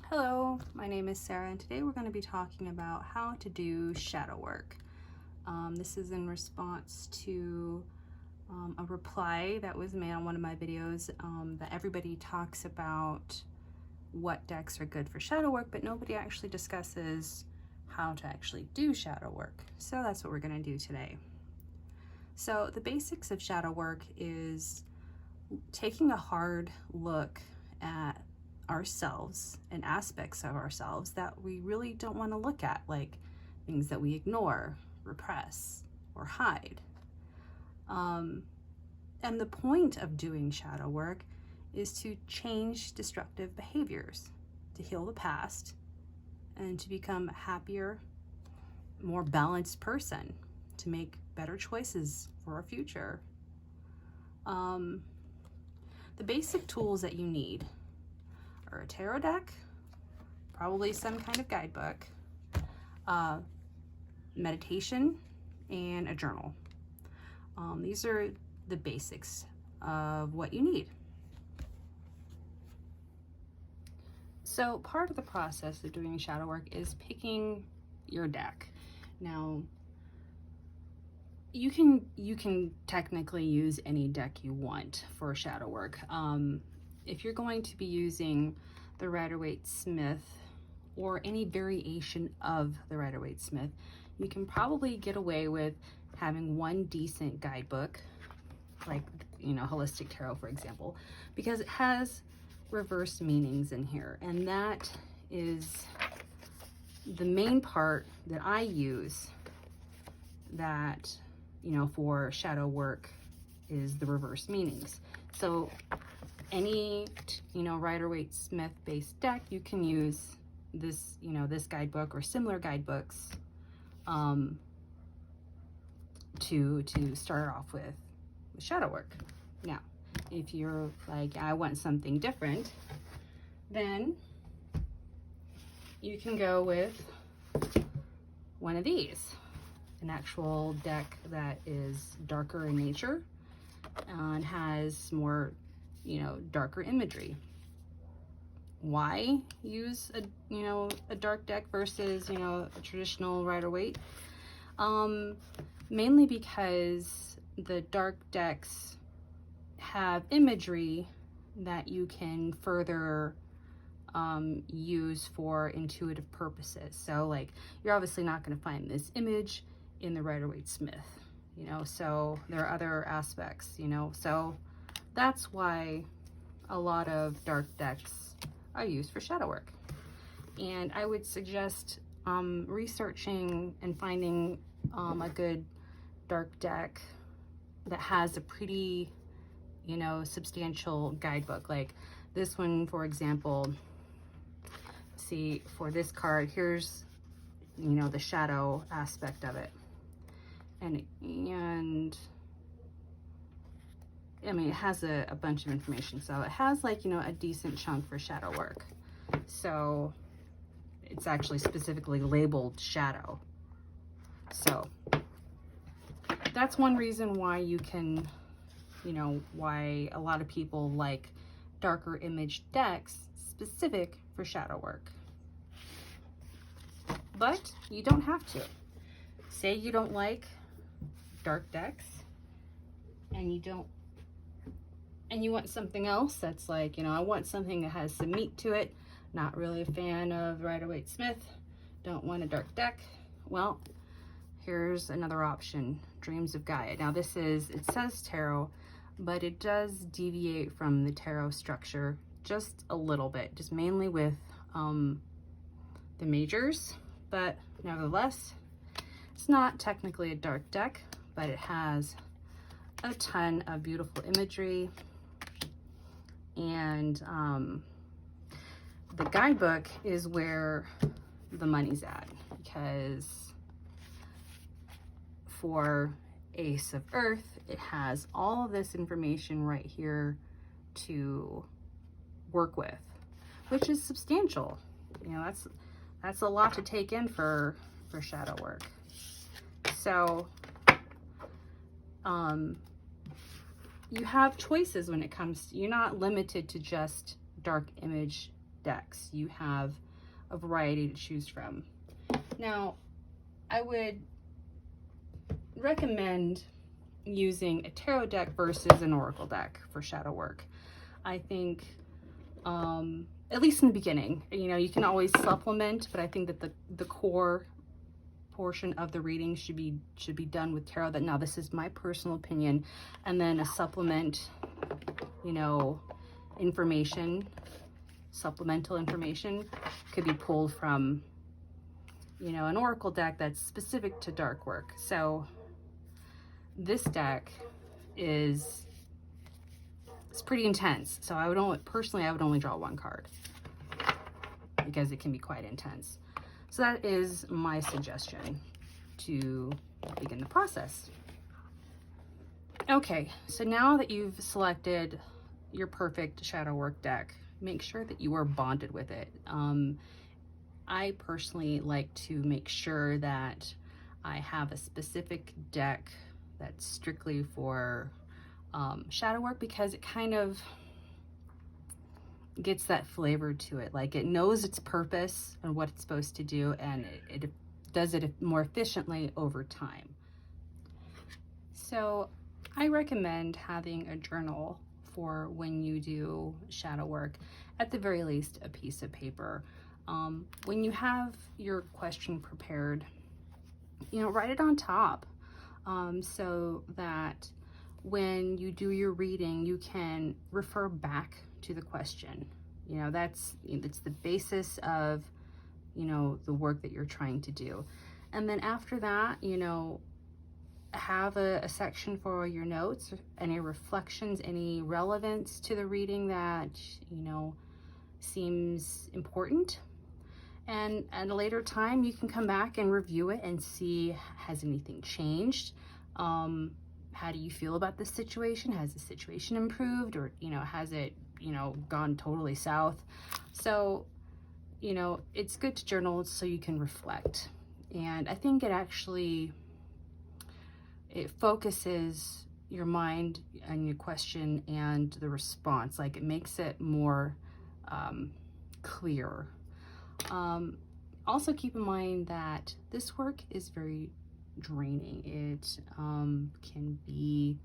Hello, my name is Sarah, and today we're going to be talking about how to do shadow work. This is in response to a reply that was made on one of my videos that everybody talks about what decks are good for shadow work, but nobody actually discusses how to actually do shadow work. So that's what we're going to do today. So the basics of shadow work is taking a hard look at ourselves and aspects of ourselves that we really don't want to look at, like things that we ignore, repress, or hide. And the point of doing shadow work is to change destructive behaviors, to heal the past, and to become a happier, more balanced person, to make better choices for our future. The basic tools that you need are a tarot deck, probably some kind of guidebook, meditation, and a journal. These are the basics of what you need. So part of the process of doing shadow work is picking your deck. Now, you can technically use any deck you want for shadow work. If you're going to be using the Rider-Waite-Smith or any variation of the Rider-Waite-Smith, you can probably get away with having one decent guidebook, like, Holistic Tarot, for example, because it has reverse meanings in here. And that is the main part that I use that, for shadow work is the reverse meanings. So any, Rider-Waite-Smith based deck, you can use this, this guidebook or similar guidebooks to start off with shadow work. Now, if you're like, I want something different, then you can go with one of these, an actual deck that is darker in nature and has more, darker imagery. Why use a dark deck versus, a traditional Rider-Waite? Mainly because the dark decks have imagery that you can further use for intuitive purposes. So like, you're obviously not going to find this image in the Rider-Waite-Smith, so there are other aspects, so that's why a lot of dark decks are used for shadow work. And I would suggest researching and finding a good dark deck that has a pretty, substantial guidebook. Like this one, for example, see, for this card, here's, the shadow aspect of it. And I mean, it has a bunch of information. So it has like, a decent chunk for shadow work. So it's actually specifically labeled shadow. So that's one reason why you can, why a lot of people like darker image decks specific for shadow work. But you don't have to. Say you don't like dark decks and you want something else that's like, I want something that has some meat to it. Not really a fan of Rider-Waite-Smith. Don't want a dark deck. Well, here's another option, Dreams of Gaia. Now it says tarot, but it does deviate from the tarot structure just a little bit, just mainly with the majors, but nevertheless, it's not technically a dark deck, but it has a ton of beautiful imagery. And the guidebook is where the money's at, because for Ace of Earth, it has all of this information right here to work with, which is substantial. That's a lot to take in for shadow work. So you have choices when it comes to, you're not limited to just dark image decks. You have a variety to choose from. Now, I would recommend using a tarot deck versus an oracle deck for shadow work. I think, at least in the beginning, you know, you can always supplement, but I think that the core portion of the reading should be done with tarot. That now, this is my personal opinion, and then a supplement, you know, supplemental information could be pulled from, you know, an oracle deck that's specific to dark work. So this deck it's pretty intense. So I would only draw one card because it can be quite intense. So that is my suggestion to begin the process. Okay, so now that you've selected your perfect shadow work deck, make sure that you are bonded with it. I personally like to make sure that I have a specific deck that's strictly for shadow work, because it kind of gets that flavor to it. Like, it knows its purpose and what it's supposed to do, and it does it more efficiently over time. So I recommend having a journal for when you do shadow work, at the very least a piece of paper. When you have your question prepared, you know, write it on top, so that when you do your reading, you can refer back to the question. You know, it's the basis of, you know, the work that you're trying to do. And then after that, you know, have a section for your notes, any reflections, any relevance to the reading that, you know, seems important. And at a later time, you can come back and review it and see, has anything changed? How do you feel about this situation? Has the situation improved, or, you know, has it, you know, gone totally south? So, you know, it's good to journal so you can reflect. And I think it focuses your mind on your question and the response. Like, it makes it more clear. Also keep in mind that this work is very draining. It can be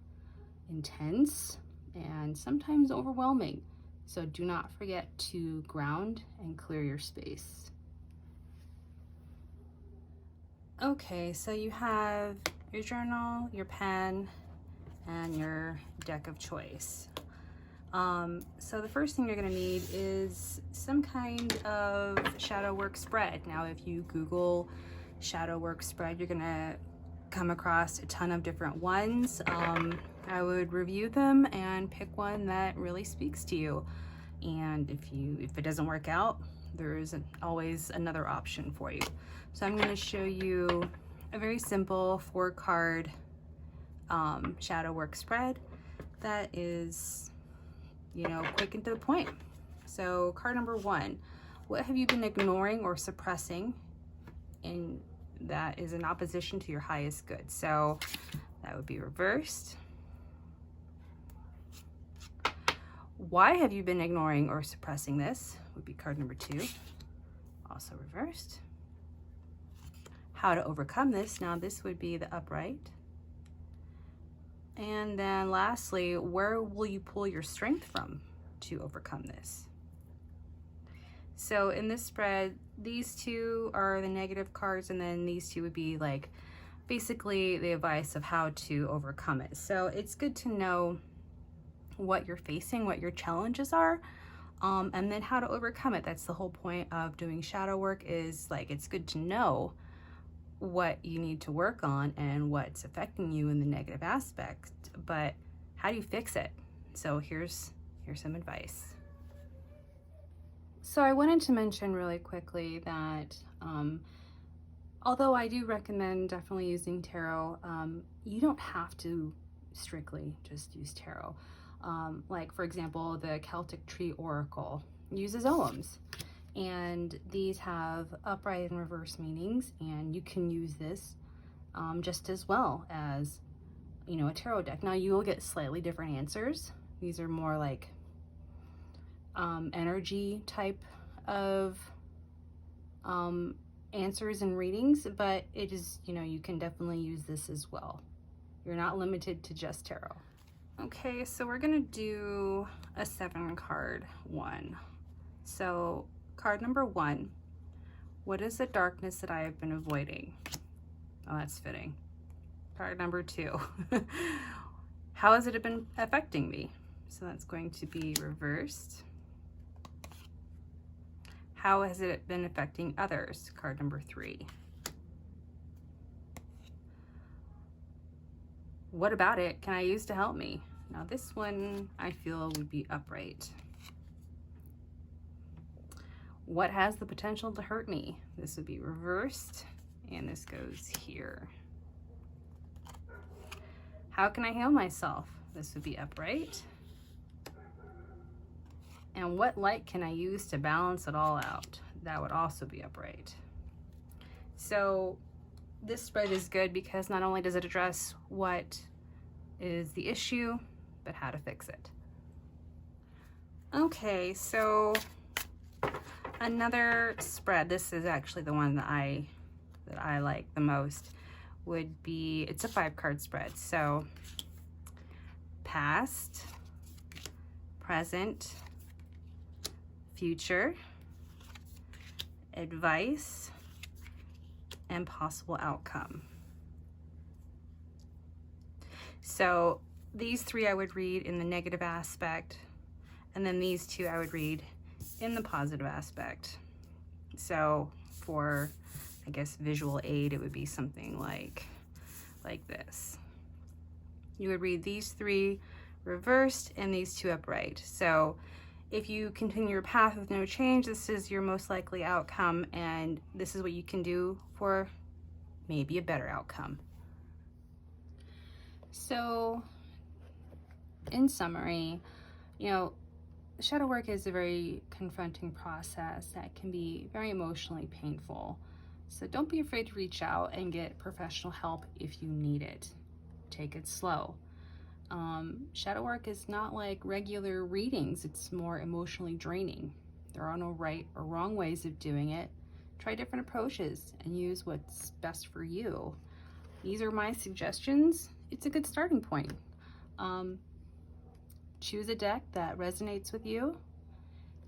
intense and sometimes overwhelming. So do not forget to ground and clear your space. Okay, so you have your journal, your pen, and your deck of choice. So the first thing you're going to need is some kind of shadow work spread. Now, if you Google shadow work spread, you're going to come across a ton of different ones. I would review them and pick one that really speaks to you. And if it doesn't work out, there is always another option for you. So I'm going to show you a very simple 4-card shadow work spread that is, you know, quick and to the point. So card number 1, what have you been ignoring or suppressing in that is in opposition to your highest good? So that would be reversed. Why have you been ignoring or suppressing this? Would be card number 2, also reversed. How to overcome this? Now this would be the upright. And then lastly, where will you pull your strength from to overcome this? So in this spread, these 2 are the negative cards, and then these 2 would be like basically the advice of how to overcome it. So it's good to know what you're facing, what your challenges are, and then how to overcome it. That's the whole point of doing shadow work, is like, it's good to know what you need to work on and what's affecting you in the negative aspect, but how do you fix it? So here's some advice. So I wanted to mention really quickly that although I do recommend definitely using tarot, you don't have to strictly just use tarot. Like, for example, the Celtic Tree Oracle uses oghams, and these have upright and reverse meanings, and you can use this just as well as, you know, a tarot deck. Now you will get slightly different answers. These are more like energy type of answers and readings, but it is, you know, you can definitely use this as well. You're not limited to just tarot. Okay, so we're gonna do a 7-card one. So card number 1, what is the darkness that I have been avoiding? Oh, that's fitting. Card number 2, how has it been affecting me? So that's going to be reversed. How has it been affecting others? Card number 3. What about it can I use to help me? Now this one I feel would be upright. What has the potential to hurt me? This would be reversed, and this goes here. How can I heal myself? This would be upright. And what light can I use to balance it all out? That would also be upright. So this spread is good because not only does it address what is the issue, but how to fix it. Okay, so another spread, this is actually the one that I like the most, would be, it's a 5-card spread. So past, present, future, advice, and possible outcome. So these 3 I would read in the negative aspect, and then these 2 I would read in the positive aspect. So for, I guess, visual aid, it would be something like this. You would read these 3 reversed and these 2 upright. So if you continue your path with no change, this is your most likely outcome, and this is what you can do for maybe a better outcome. So in summary, you know, shadow work is a very confronting process that can be very emotionally painful. So don't be afraid to reach out and get professional help if you need it. Take it slow. Shadow work is not like regular readings. It's more emotionally draining. There are no right or wrong ways of doing it. Try different approaches and use what's best for you. These are my suggestions. It's a good starting point. Choose a deck that resonates with you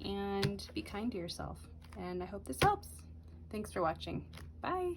and be kind to yourself. And I hope this helps. Thanks for watching. Bye.